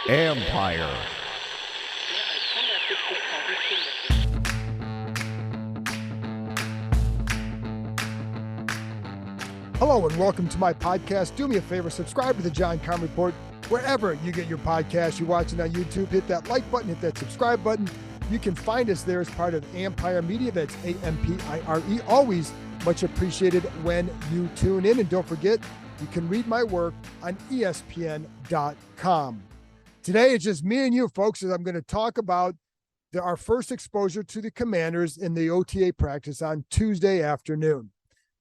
Empire. Hello and welcome to my podcast. Do me a favor, subscribe to the John Conn Report wherever you get your podcast. You're watching on YouTube, hit that like button, hit that subscribe button. You can find us there as part of Empire Media. That's AMPIRE. Always much appreciated when you tune in. And don't forget, you can read my work on ESPN.com. Today, it's just me and you, folks, as I'm going to talk about our first exposure to the Commanders in the OTA practice on Tuesday afternoon.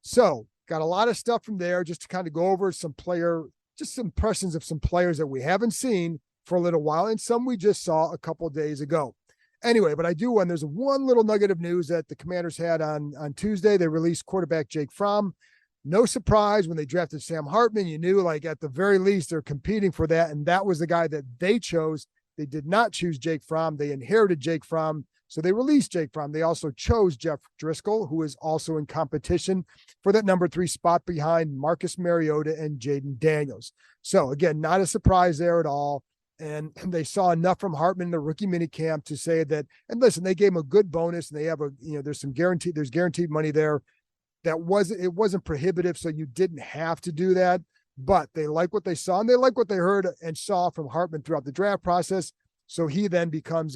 So, got a lot of stuff from there just to kind of go over some impressions of some players that we haven't seen for a little while, and some we just saw a couple days ago. Anyway, but there's one little nugget of news that the Commanders had on Tuesday. They released quarterback Jake Fromm. No surprise when they drafted Sam Hartman. You knew, like, at the very least, they're competing for that, and that was the guy that they chose. They did not choose Jake Fromm. They inherited Jake Fromm, so they released Jake Fromm. They also chose Jeff Driscoll, who is also in competition for that number 3 spot behind Marcus Mariota and Jaden Daniels. So, again, not a surprise there at all. And they saw enough from Hartman in the rookie minicamp to say that, and listen, they gave him a good bonus, and they have there's guaranteed money there. It wasn't prohibitive, so you didn't have to do that, but they like what they saw, and they like what they heard and saw from Hartman throughout the draft process. So he then becomes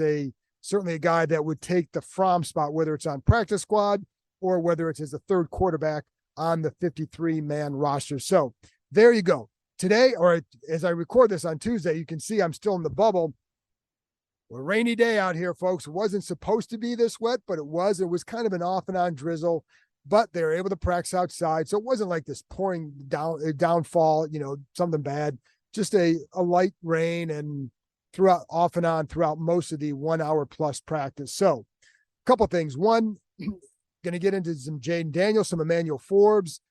certainly a guy that would take the Fromm spot, whether it's on practice squad or whether it's as a third quarterback on the 53-man roster. So there you go. Today, or as I record this on Tuesday, you can see I'm still in the bubble. A rainy day out here, folks. It wasn't supposed to be this wet, but it was. It was kind of an off and on drizzle, but they were able to practice outside. So it wasn't like this pouring downfall, something bad, just a light rain and throughout off and on throughout most of the 1 hour plus practice. So a couple of things. One, going to get into some Jaden Daniels, some Emmanuel Forbes,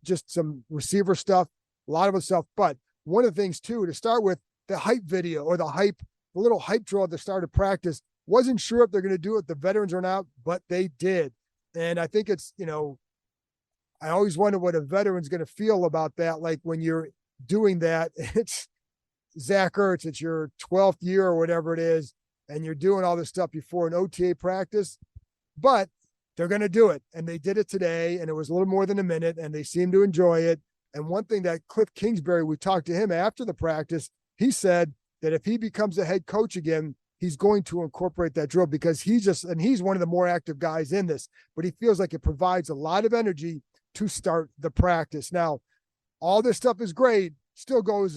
just some receiver stuff. A lot of the stuff, but one of the things too, to start with, the hype video or the little hype drill at the start of practice, wasn't sure if they're going to do it, the veterans or not, but they did. And I think it's, I always wonder what a veteran's going to feel about that. Like when you're doing that, it's Zach Ertz, it's your 12th year or whatever it is, and you're doing all this stuff before an OTA practice, but they're going to do it. And they did it today, and it was a little more than a minute, and they seemed to enjoy it. And one thing that Cliff Kingsbury, we talked to him after the practice, he said that if he becomes a head coach again, he's going to incorporate that drill because he's one of the more active guys in this, but he feels like it provides a lot of energy to start the practice. Now, all this stuff is great, it's still going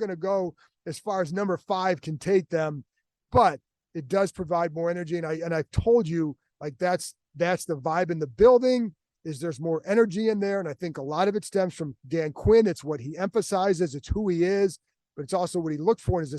to go as far as number 5 can take them, but it does provide more energy. And I've told you, like, that's the vibe in the building. There's more energy in there. And I think a lot of it stems from Dan Quinn. It's what he emphasizes. It's who he is, but it's also what he looked for in his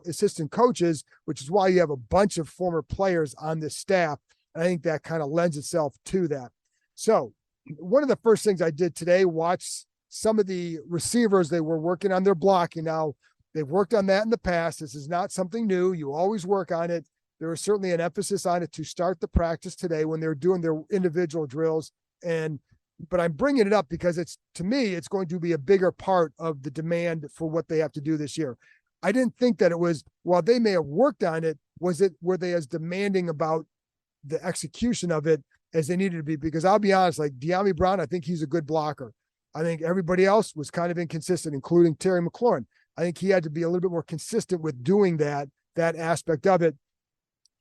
assistant coaches, which is why you have a bunch of former players on this staff. And I think that kind of lends itself to that. So one of the first things I did today, watch some of the receivers. They were working on their blocking. Now, they've worked on that in the past. This is not something new. You always work on it. There was certainly an emphasis on it to start the practice today when they're doing their individual drills. But I'm bringing it up because to me, it's going to be a bigger part of the demand for what they have to do this year. I didn't think that it was, while they may have worked on it, were they as demanding about the execution of it as they needed to be? Because I'll be honest, like De'Ami Brown, I think he's a good blocker. I think everybody else was kind of inconsistent, including Terry McLaurin. I think he had to be a little bit more consistent with doing that aspect of it.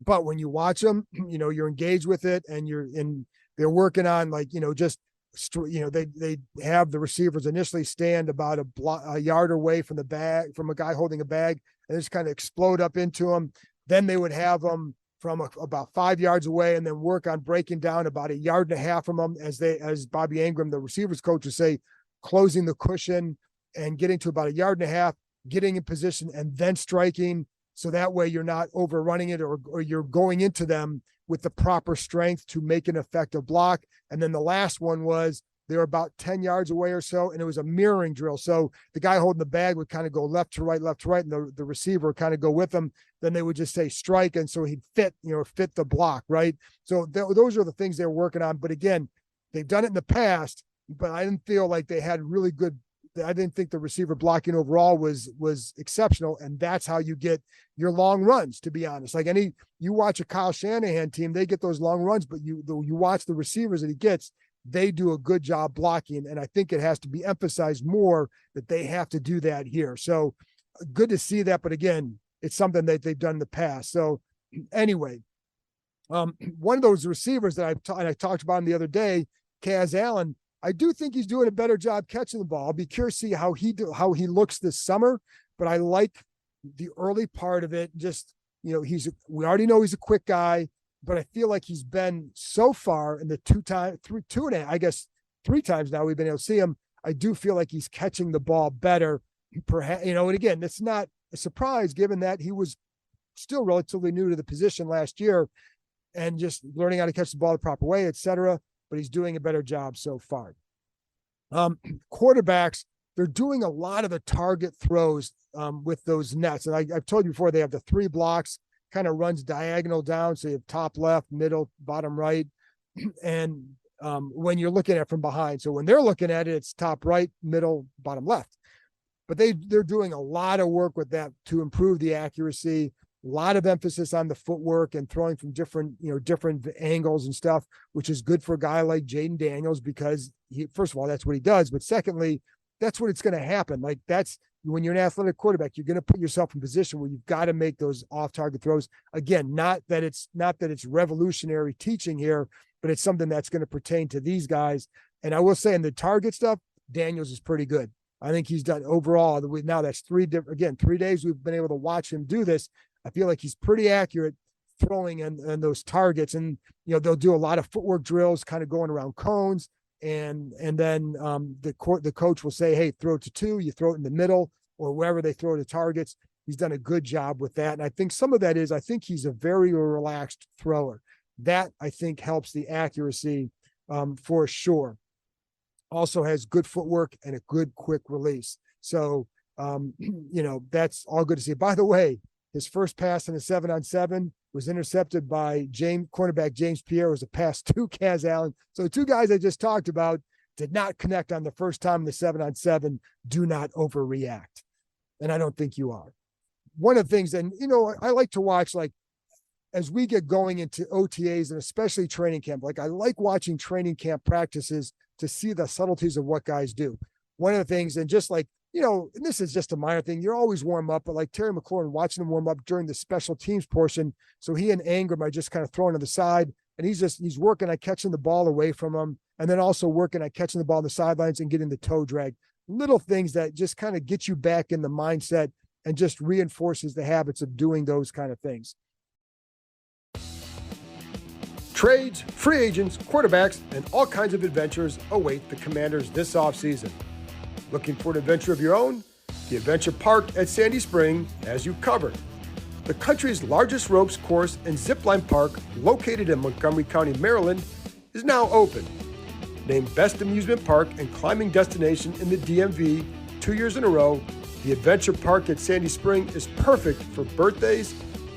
But when you watch them, you're engaged with it, and they're working on, like, they have the receivers initially stand about a yard away from a guy holding a bag, and just kind of explode up into them. Then they would have them from about 5 yards away, and then work on breaking down about a yard and a half from them as Bobby Ingram, the receivers coach, would say, closing the cushion and getting to about a yard and a half, getting in position and then striking. So that way you're not overrunning it or you're going into them with the proper strength to make an effective block. And then the last one was they were about 10 yards away or so, and it was a mirroring drill. So the guy holding the bag would kind of go left to right, and the receiver would kind of go with him. Then they would just say strike, and so he'd fit the block, right? So those are the things they're working on. But again, they've done it in the past, but I didn't feel like they had really good I didn't think the receiver blocking overall was exceptional. And that's how you get your long runs, to be honest. Like you watch a Kyle Shanahan team, they get those long runs, but you watch the receivers that he gets, they do a good job blocking. And I think it has to be emphasized more that they have to do that here. So good to see that. But again, it's something that they've done in the past. So anyway, one of those receivers that I talked about him the other day, Kaz Allen, I do think he's doing a better job catching the ball. I'll be curious to see how he looks this summer, but I like the early part of it. Just, we already know he's a quick guy, but I feel like he's been so far in the three times now we've been able to see him. I do feel like he's catching the ball better. Perhaps, and again, it's not a surprise given that he was still relatively new to the position last year and just learning how to catch the ball the proper way, et cetera. But he's doing a better job so far. Quarterbacks, they're doing a lot of the target throws with those nets. And I've told you before, they have the 3 blocks, kind of runs diagonal down. So you have top left, middle, bottom right. And when you're looking at it from behind. So when they're looking at it, it's top right, middle, bottom left. But they're doing a lot of work with that to improve the accuracy. A lot of emphasis on the footwork and throwing from different angles and stuff, which is good for a guy like Jaden Daniels because first of all, that's what he does. But secondly, that's what it's going to happen. Like that's when you're an athletic quarterback, you're going to put yourself in a position where you've got to make those off-target throws. Again, not that it's revolutionary teaching here, but it's something that's going to pertain to these guys. And I will say in the target stuff, Daniels is pretty good. I think he's done overall. Now that's 3 days we've been able to watch him do this. I feel like he's pretty accurate throwing and those targets. And, they'll do a lot of footwork drills, kind of going around cones. And then the coach will say, hey, throw it to 2, you throw it in the middle or wherever they throw the targets. He's done a good job with that. And I think some of that is, I think he's a very relaxed thrower. That I think helps the accuracy for sure. Also has good footwork and a good quick release. So, that's all good to see. By the way, his first pass in a 7-on-7 was intercepted by cornerback James Pierre. It was a pass to Kaz Allen. So the 2 guys I just talked about did not connect on the first time in the 7-on-7. Do not overreact. And I don't think you are. One of the things, and I like to watch, like, as we get going into OTAs and especially training camp, like I like watching training camp practices to see the subtleties of what guys do. One of the things, and just like, and this is just a minor thing, you're always warm up, but like Terry McLaurin, watching him warm up during the special teams portion. So he and Ingram are just kind of throwing to the side, and he's working on catching the ball away from him, and then also working on catching the ball on the sidelines and getting the toe drag. Little things that just kind of get you back in the mindset and just reinforces the habits of doing those kind of things. Trades, free agents, quarterbacks, and all kinds of adventures await the Commanders this offseason. Looking for an adventure of your own? The Adventure Park at Sandy Spring has you covered. The country's largest ropes course and zipline park, located in Montgomery County, Maryland, is now open. Named Best Amusement Park and Climbing Destination in the DMV 2 years in a row, the Adventure Park at Sandy Spring is perfect for birthdays,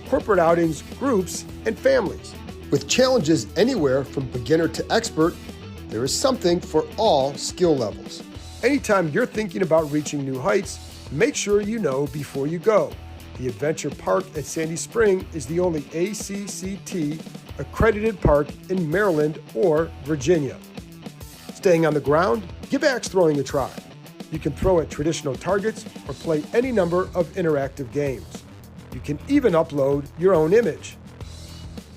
corporate outings, groups, and families. With challenges anywhere from beginner to expert, there is something for all skill levels. Anytime you're thinking about reaching new heights, make sure you know before you go. The Adventure Park at Sandy Spring is the only ACCT accredited park in Maryland or Virginia. Staying on the ground, give axe throwing a try. You can throw at traditional targets or play any number of interactive games. You can even upload your own image.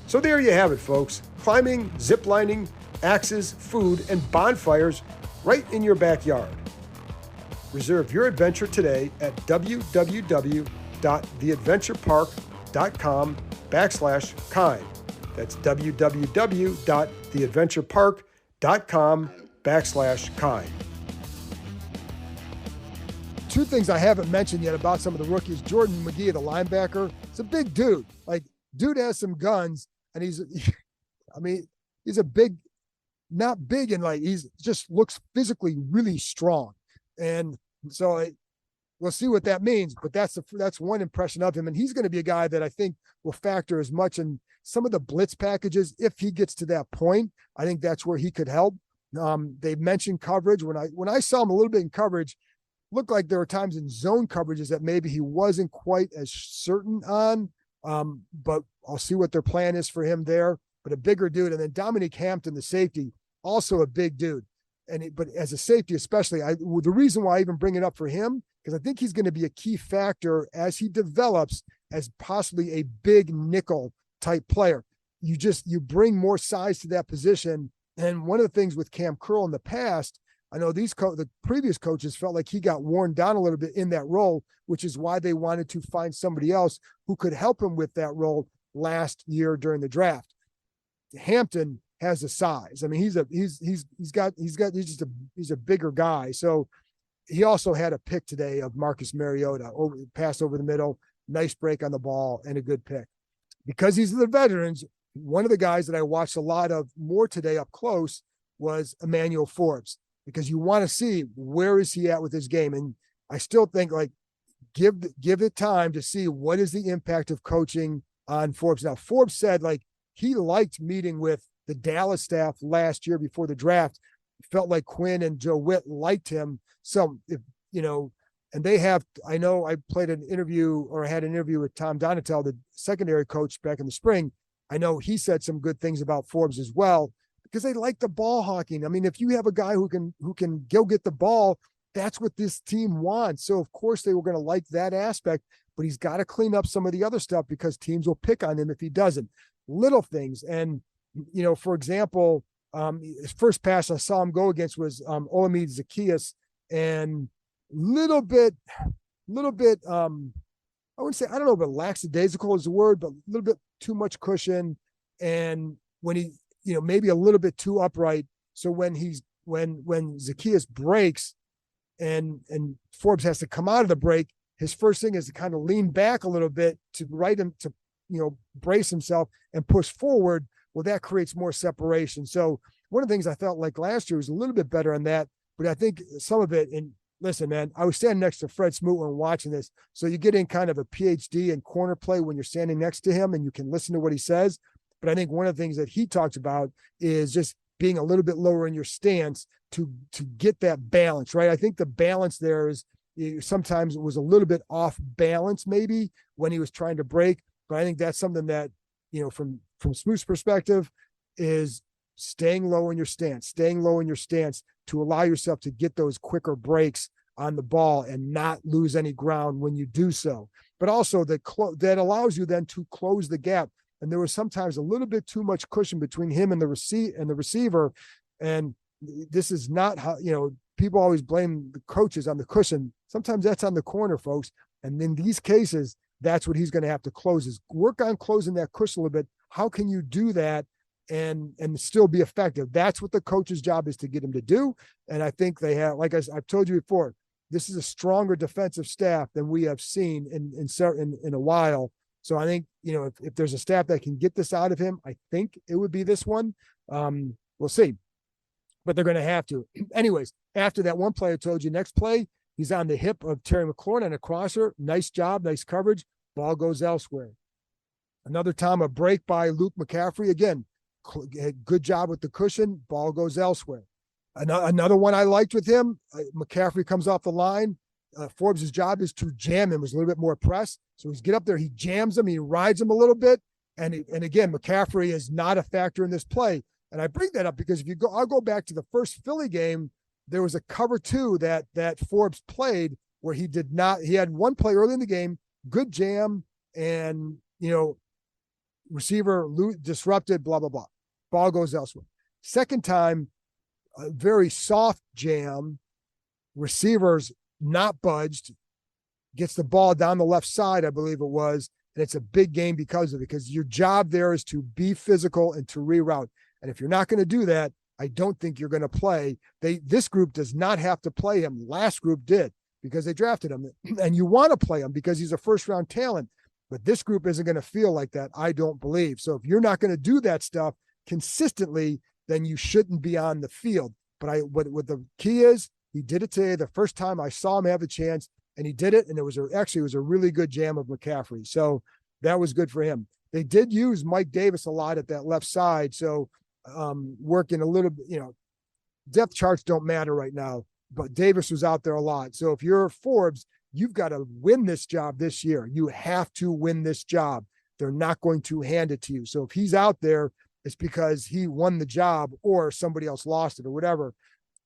So there you have it, folks. Climbing, ziplining, axes, food, and bonfires right in your backyard. Reserve your adventure today at www.theadventurepark.com/kind. That's www.theadventurepark.com/kind. 2 things I haven't mentioned yet about some of the rookies. Jordan McGee, the linebacker, is a big dude. Like, dude has some guns, and he's a big, not big, and like he's just looks physically really strong. And so we'll see what that means, but that's one impression of him. And he's going to be a guy that I think will factor as much in some of the blitz packages. If he gets to that point, I think that's where he could help. They mentioned coverage. When I saw him a little bit in coverage, looked like there were times in zone coverages that maybe he wasn't quite as certain on. But I'll see what their plan is for him there. But a bigger dude. And then Dominique Hampton, the safety, also a big dude. But as a safety, especially, the reason why I even bring it up for him, because I think he's going to be a key factor as he develops as possibly a big nickel type player. You bring more size to that position. And one of the things with Cam Curl in the past, I know the previous coaches felt like he got worn down a little bit in that role, which is why they wanted to find somebody else who could help him with that role last year during the draft. Hampton has the size. I mean, he's a bigger guy. So he also had a pick today of Marcus Mariota, pass over the middle, nice break on the ball, and a good pick. Because he's the veterans, one of the guys that I watched a lot of more today up close was Emmanuel Forbes, because you want to see where is he at with his game. And I still think, like, give it time to see what is the impact of coaching on Forbes. Now, Forbes said, like, he liked meeting with the Dallas staff last year before the draft. Felt like Quinn and Joe Witt liked him. So, and they have, I know I had an interview with Tom Donatel, the secondary coach, back in the spring. I know he said some good things about Forbes as well, because they like the ball hawking. I mean, if you have a guy who can go get the ball, that's what this team wants. So of course they were going to like that aspect, but he's got to clean up some of the other stuff because teams will pick on him if he doesn't. Little things. And, for example, his first pass I saw him go against was Olamide Zaccheaus, and little bit, I wouldn't say, I don't know, but lackadaisical is the word, but a little bit too much cushion. And when he, maybe a little bit too upright. So when Zaccheaus breaks and Forbes has to come out of the break, his first thing is to kind of lean back a little bit to brace himself and push forward. Well, that creates more separation. So one of the things I felt like last year was a little bit better on that, but I think some of it, and listen, man, I was standing next to Fred Smoot when watching this. So you get in kind of a PhD in corner play when you're standing next to him and you can listen to what he says. But I think one of the things that he talks about is just being a little bit lower in your stance to get that balance, right? I think the balance there is sometimes it was a little bit off balance maybe when he was trying to break. But I think that's something that, from Smoot's perspective, is staying low in your stance to allow yourself to get those quicker breaks on the ball and not lose any ground when you do so. But also that allows you then to close the gap. And there was sometimes a little bit too much cushion between him and the receiver. And this is not how, people always blame the coaches on the cushion. Sometimes that's on the corner, folks. And in these cases, that's what he's going to have to close, is work on closing that cushion a little bit. How can you do that and still be effective? That's what the coach's job is to get him to do. And I think they have, like I've told you before, this is a stronger defensive staff than we have seen in a while. So I think, if there's a staff that can get this out of him, I think it would be this one. We'll see, but they're going to have to. Anyways, after that one play I told you, next play, he's on the hip of Terry McLaurin and a crosser. Nice job, nice coverage. Ball goes elsewhere. Another time, a break by Luke McCaffrey. Again, good job with the cushion. Ball goes elsewhere. Another one I liked with him, McCaffrey comes off the line. Forbes' job is to jam him. It was a little bit more press. So he's get up there, he jams him, he rides him a little bit. And again, McCaffrey is not a factor in this play. And I bring that up because I'll go back to the first Philly game. There was a cover 2 that Forbes played where he had one play early in the game, good jam, and, receiver disrupted, blah, blah, blah. Ball goes elsewhere. Second time, a very soft jam, receivers not budged, gets the ball down the left side, I believe it was, and it's a big game because of it, because your job there is to be physical and to reroute. And if you're not going to do that, I don't think you're going to play. This group does not have to play him. Last group did because they drafted him, and you want to play him because he's a first-round talent. But this group isn't going to feel like that, I don't believe. So if you're not going to do that stuff consistently, then you shouldn't be on the field. But what the key is, he did it today. The first time I saw him have a chance, and he did it, and it was a really good jam of McCaffrey. So that was good for him. They did use Mike Davis a lot at that left side. So working a little bit, depth charts don't matter right now. but Davis was out there a lot. So if you're Forbes, you've got to win this job this year. You have to win this job. They're not going to hand it to you. So if he's out there, it's because he won the job or somebody else lost it or whatever.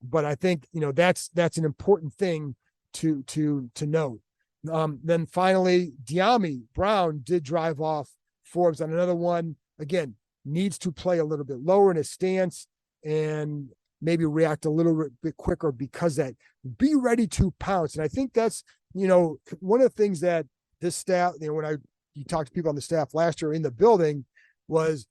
But I think, that's an important thing to note. Then finally, Diami Brown did drive off Forbes on another one. Again, needs to play a little bit lower in his stance and maybe react a little bit quicker because that be ready to pounce. And I think that's, one of the things that this staff, when you talked to people on the staff last year in the building, was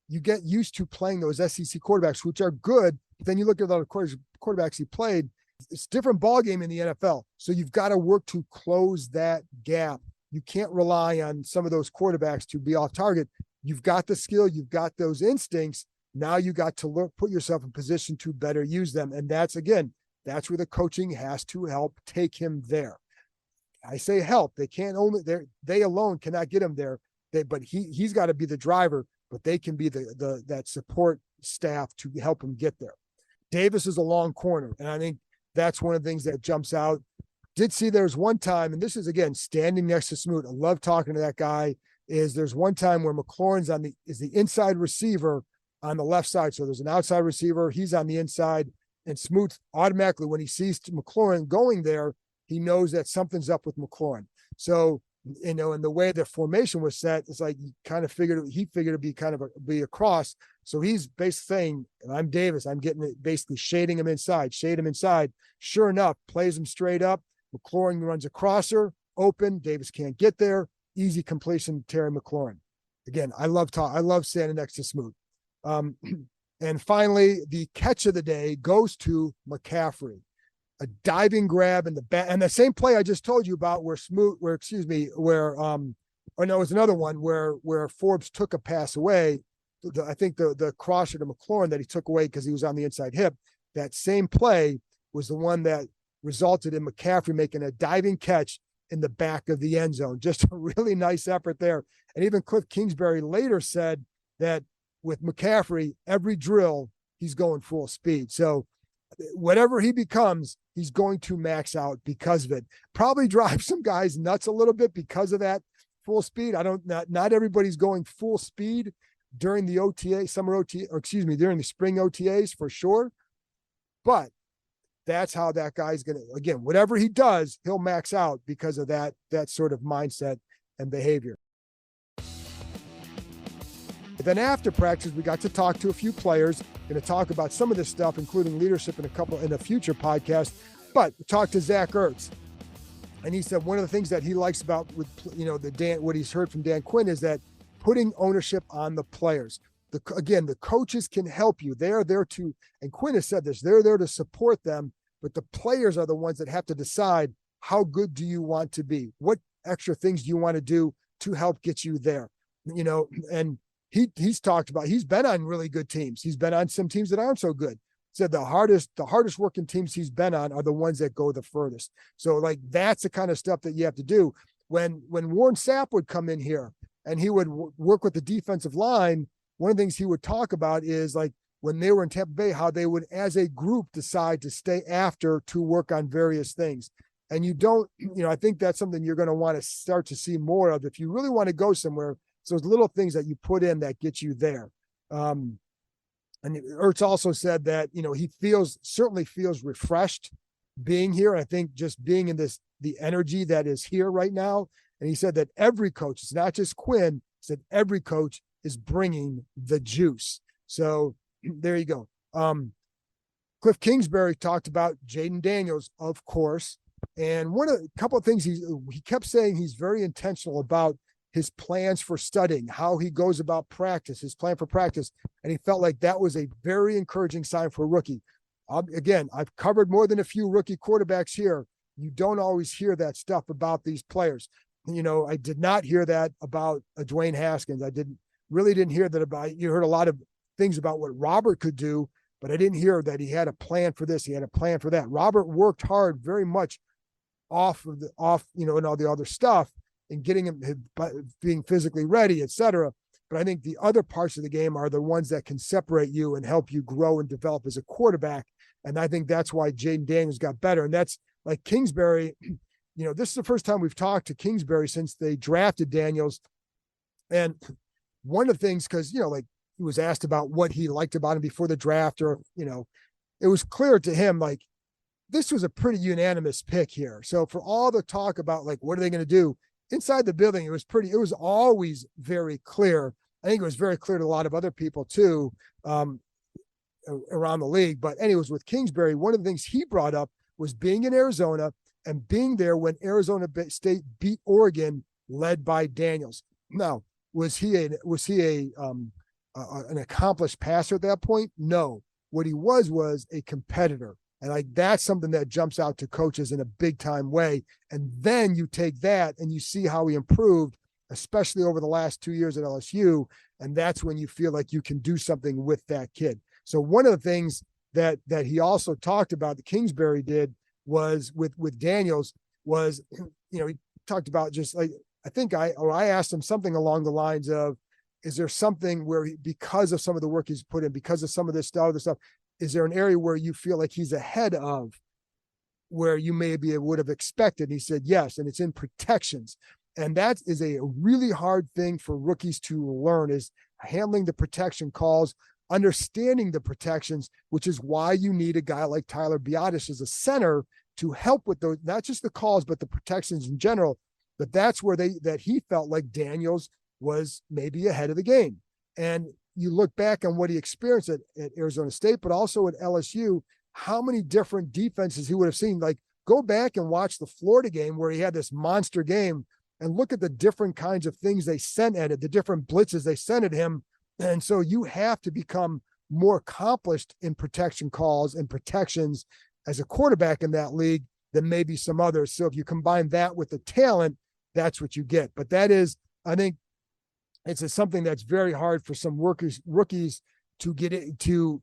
you get used to playing those SEC quarterbacks, which are good. But then you look at the quarterbacks he played, it's a different ball game in the NFL. So you've got to work to close that gap. You can't rely on some of those quarterbacks to be off target. You've got the skill, you've got those instincts. Now you got to put yourself in position to better use them. And that's where the coaching has to help take him there. I say help. They can't only, they alone cannot get him there. But he's got to be the driver, but they can be that support staff to help him get there. Davis is a long corner. And I think that's one of the things that jumps out. Did see there's one time, and this is again, standing next to Smoot. I love talking to that guy. There's one time where McLaurin's is the inside receiver on the left side. So there's an outside receiver. He's on the inside, and Smoot automatically, when he sees McLaurin going there, he knows that something's up with McLaurin. So, and the way the formation was set, it's like he figured it'd be be across. So he's basically saying, I'm Davis, I'm getting it, basically shade him inside. Sure enough, plays him straight up. McLaurin runs across her, open. Davis can't get there. Easy completion, Terry McLaurin. Again, I love standing next to Smoot. And finally, the catch of the day goes to McCaffrey. A diving grab in the back, and the same play I just told you about it was another one where Forbes took a pass away. I think the crosser to McLaurin that he took away because he was on the inside hip. That same play was the one that resulted in McCaffrey making a diving catch in the back of the end zone. Just a really nice effort there. And even Cliff Kingsbury later said that with McCaffrey, every drill, he's going full speed. So whatever he becomes, he's going to max out because of it. Probably drive some guys nuts a little bit because of that full speed. Not everybody's going full speed during the OTA, during the spring OTAs for sure. But that's how that guy's going to, again, whatever he does, he'll max out because of that sort of mindset and behavior. But then after practice, we got to talk to a few players, going to talk about some of this stuff, including leadership in a future podcast. But we talked to Zach Ertz, and he said one of the things that he likes about what he's heard from Dan Quinn is that putting ownership on the players. The coaches can help you. They're there to, and Quinn has said this, they're there to support them, but the players are the ones that have to decide how good do you want to be? What extra things do you want to do to help get you there? And he's talked about, he's been on really good teams. He's been on some teams that aren't so good. Said the hardest working teams he's been on are the ones that go the furthest. So that's the kind of stuff that you have to do. When Warren Sapp would come in here and he would work with the defensive line, one of the things he would talk about is when they were in Tampa Bay, how they would, as a group, decide to stay after to work on various things. And I think that's something you're going to want to start to see more of if you really want to go somewhere. So those little things that you put in that get you there. And Ertz also said that, he certainly feels refreshed being here. I think just being in the energy that is here right now. And he said that every coach, it's not just Quinn, said every coach is bringing the juice. So there you go. Cliff Kingsbury talked about Jaden Daniels, of course. And a couple of things he kept saying he's very intentional about his plans for studying, how he goes about practice, his plan for practice. And he felt like that was a very encouraging sign for a rookie. Again, I've covered more than a few rookie quarterbacks here. You don't always hear that stuff about these players. I did not hear that about Dwayne Haskins. Really didn't hear that about, you heard a lot of things about what Robert could do, but I didn't hear that he had a plan for this. He had a plan for that. Robert worked hard very much off and all the other stuff and getting him being physically ready, etc. But I think the other parts of the game are the ones that can separate you and help you grow and develop as a quarterback. And I think that's why Jaden Daniels got better. And that's like Kingsbury, this is the first time we've talked to Kingsbury since they drafted Daniels. And one of the things, because, like he was asked about what he liked about him before the draft, or, it was clear to him, like, this was a pretty unanimous pick here. So for all the talk about like, what are they going to do inside the building, it was always very clear. I think it was very clear to a lot of other people too, around the league. But anyways, with Kingsbury, one of the things he brought up was being in Arizona and being there when Arizona State beat Oregon, led by Daniels. Now, was he an accomplished passer at that point? No. What he was a competitor. And like, that's something that jumps out to coaches in a big time way. And then you take that and you see how he improved, especially over the last 2 years at LSU. And that's when you feel like you can do something with that kid. So one of the things that he also talked about, that Kingsbury did, was with Daniels, was, he talked about just like, I asked him something along the lines of, is there something where because of some of the work he's put in, because of some of this stuff, is there an area where you feel like he's ahead of where you maybe would have expected? And he said, yes. And it's in protections. And that is a really hard thing for rookies to learn, is handling the protection calls, understanding the protections, which is why you need a guy like Tyler Biadasz as a center to help with those, not just the calls, but the protections in general. But that's where he felt like Daniels was maybe ahead of the game. And you look back on what he experienced at Arizona State, but also at LSU, how many different defenses he would have seen. Like, go back and watch the Florida game where he had this monster game and look at the different kinds of things they sent at it, the different blitzes they sent at him. And so you have to become more accomplished in protection calls and protections as a quarterback in that league than maybe some others. So if you combine that with the talent, that's what you get. But that is, I think, it's something that's very hard for some rookies to get it to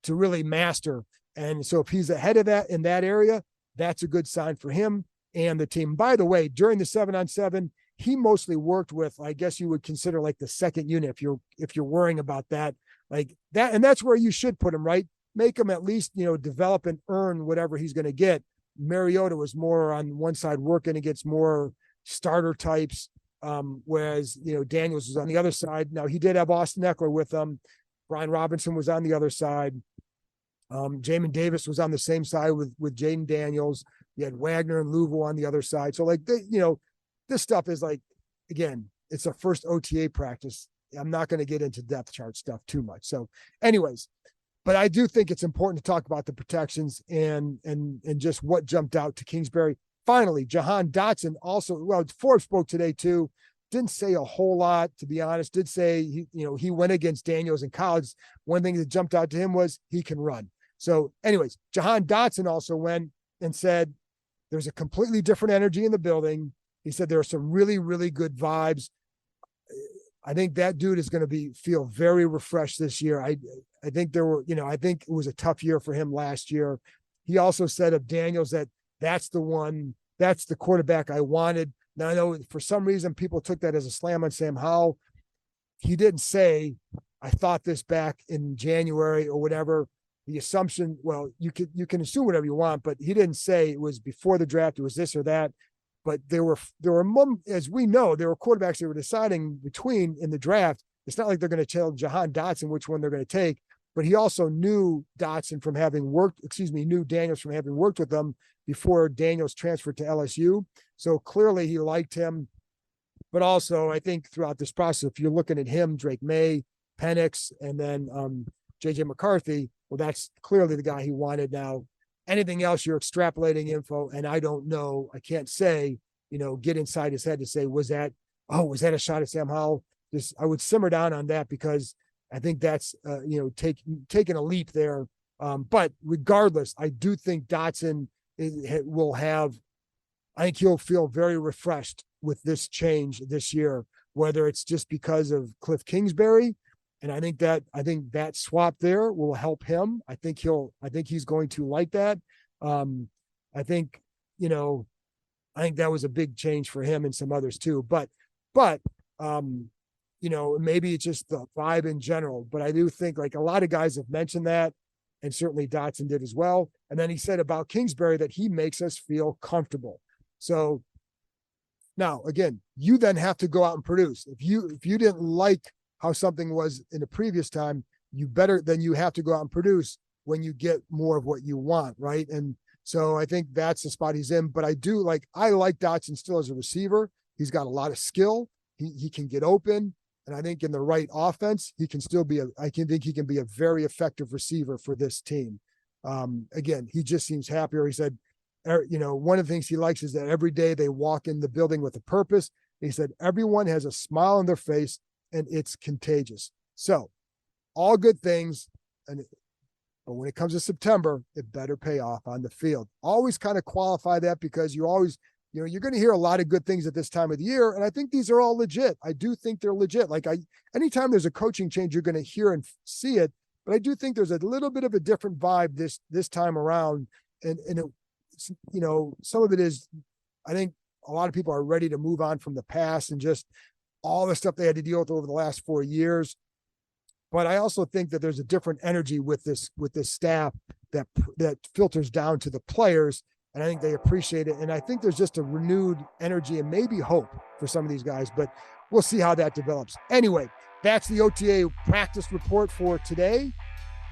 really master. And so if he's ahead of that in that area, that's a good sign for him and the team. By the way, during the 7-on-7, he mostly worked with, I guess you would consider like the second unit, if you're worrying about that, like that. And that's where you should put him, right? Make him at least, develop and earn whatever he's going to get. Mariota was more on one side working against more starter types. Whereas, Daniels was on the other side. Now, he did have Austin Eckler with him. Brian Robinson was on the other side. Jamin Davis was on the same side with Jaden Daniels. You had Wagner and Louisville on the other side. So, like, this stuff is like, again, it's a first OTA practice. I'm not going to get into depth chart stuff too much. So, anyways, but I do think it's important to talk about the protections and just what jumped out to Kingsbury. Finally, Jahan Dotson also, well, Forbes spoke today too. Didn't say a whole lot, to be honest. Did say he went against Daniels in college. One thing that jumped out to him was he can run. So anyways, Jahan Dotson also went and said there's a completely different energy in the building. He said there are some really, really good vibes. I think that dude is going to feel very refreshed this year. I think I think it was a tough year for him last year. He also said of Daniels that's the quarterback I wanted. Now, I know for some reason people took that as a slam on Sam Howell. He didn't say, I thought this back in January or whatever. The assumption, well, you can assume whatever you want, but he didn't say it was before the draft, it was this or that. But there were, as we know, there were quarterbacks they were deciding between in the draft. It's not like they're going to tell Jahan Dotson which one they're going to take, but he also knew Daniels from having worked with them before Daniels transferred to LSU. So clearly he liked him. But also, I think throughout this process, if you're looking at him, Drake May, Penix, and then JJ McCarthy, well, that's clearly the guy he wanted. Now, anything else, you're extrapolating info, and I don't know. I can't say, get inside his head to say, was that a shot at Sam Howell? I would simmer down on that, because I think that's, taking a leap there. But regardless, I do think Dotson I think he'll feel very refreshed with this change this year, whether it's just because of Cliff Kingsbury. And I think that swap there will help him. I think he's going to like that. I think that was a big change for him and some others too, but maybe it's just the vibe in general, but I do think like a lot of guys have mentioned that. and certainly Dotson did as well. And then he said about Kingsbury that he makes us feel comfortable. So now, again, you then have to go out and produce. If you didn't like how something was in the previous time, you have to go out and produce when you get more of what you want, right? And so I think that's the spot he's in. But I like Dotson still as a receiver. He's got a lot of skill. He can get open. And I think in the right offense, he can be a very effective receiver for this team. Again, he just seems happier. He said, one of the things he likes is that every day they walk in the building with a purpose. He said, everyone has a smile on their face and it's contagious. So all good things. But when it comes to September, it better pay off on the field. Always kind of qualify that, because you're going to hear a lot of good things at this time of the year. And I think these are all legit. I do think they're legit. Anytime there's a coaching change, you're going to hear and see it. But I do think there's a little bit of a different vibe this time around. And some of it is, I think a lot of people are ready to move on from the past and just all the stuff they had to deal with over the last 4 years. But I also think that there's a different energy with this staff that filters down to the players. And I think they appreciate it. And I think there's just a renewed energy and maybe hope for some of these guys, but we'll see how that develops. Anyway, that's the OTA practice report for today.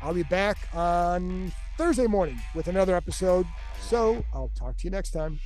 I'll be back on Thursday morning with another episode. So I'll talk to you next time.